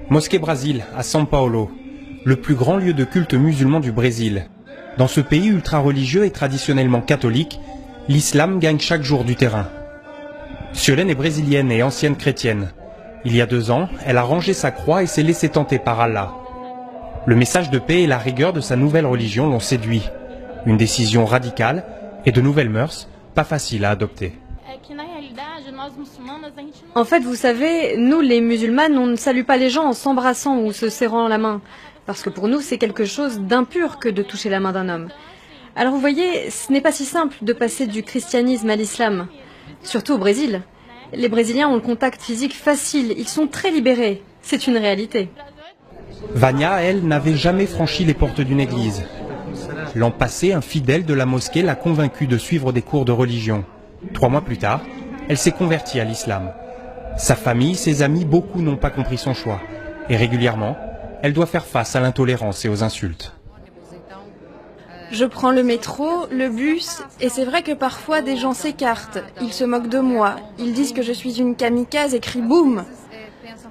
Mosquée Brasil, à São Paulo, le plus grand lieu de culte musulman du Brésil. Dans ce pays ultra-religieux et traditionnellement catholique, l'islam gagne chaque jour du terrain. Siolène est brésilienne et ancienne chrétienne. Il y a 2 ans, elle a rangé sa croix et s'est laissée tenter par Allah. Le message de paix et la rigueur de sa nouvelle religion l'ont séduit. Une décision radicale et de nouvelles mœurs, pas faciles à adopter. En fait, vous savez, nous les musulmanes, on ne salue pas les gens en s'embrassant ou se serrant la main. Parce que pour nous, c'est quelque chose d'impur que de toucher la main d'un homme. Alors vous voyez, ce n'est pas si simple de passer du christianisme à l'islam. Surtout au Brésil. Les Brésiliens ont le contact physique facile, ils sont très libérés. C'est une réalité. Vania, elle, n'avait jamais franchi les portes d'une église. L'an passé, un fidèle de la mosquée l'a convaincue de suivre des cours de religion. 3 mois plus tard, elle s'est convertie à l'islam. Sa famille, ses amis, beaucoup n'ont pas compris son choix. Et régulièrement, elle doit faire face à l'intolérance et aux insultes. Je prends le métro, le bus, et c'est vrai que parfois des gens s'écartent. Ils se moquent de moi. Ils disent que je suis une kamikaze et crient boum.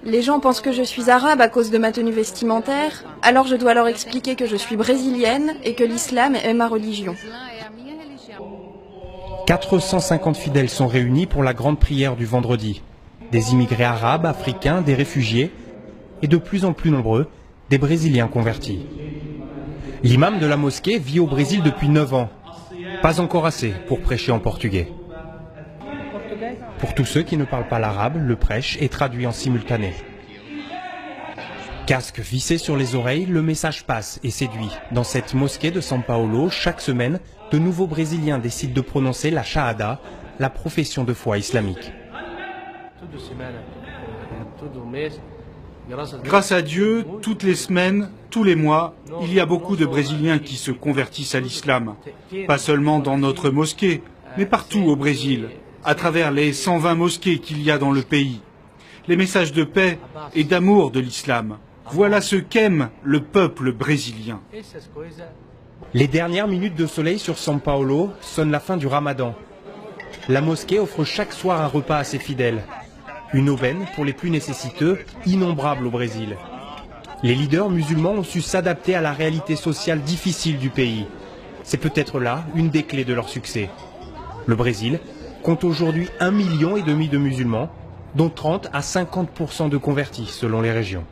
Les gens pensent que je suis arabe à cause de ma tenue vestimentaire, alors je dois leur expliquer que je suis brésilienne et que l'islam est ma religion. 450 fidèles sont réunis pour la grande prière du vendredi. Des immigrés arabes, africains, des réfugiés et de plus en plus nombreux, des Brésiliens convertis. L'imam de la mosquée vit au Brésil depuis 9 ans. Pas encore assez pour prêcher en portugais. Pour tous ceux qui ne parlent pas l'arabe, le prêche est traduit en simultané. Casque vissé sur les oreilles, le message passe et séduit. Dans cette mosquée de São Paulo, chaque semaine, de nouveaux Brésiliens décident de prononcer la shahada, la profession de foi islamique. Grâce à Dieu, toutes les semaines, tous les mois, il y a beaucoup de Brésiliens qui se convertissent à l'islam. Pas seulement dans notre mosquée, mais partout au Brésil, à travers les 120 mosquées qu'il y a dans le pays. Les messages de paix et d'amour de l'islam. Voilà ce qu'aime le peuple brésilien. Les dernières minutes de soleil sur São Paulo sonnent la fin du Ramadan. La mosquée offre chaque soir un repas à ses fidèles. Une aubaine pour les plus nécessiteux, innombrable au Brésil. Les leaders musulmans ont su s'adapter à la réalité sociale difficile du pays. C'est peut-être là une des clés de leur succès. Le Brésil compte aujourd'hui 1,5 million de musulmans, dont 30 à 50% de convertis selon les régions.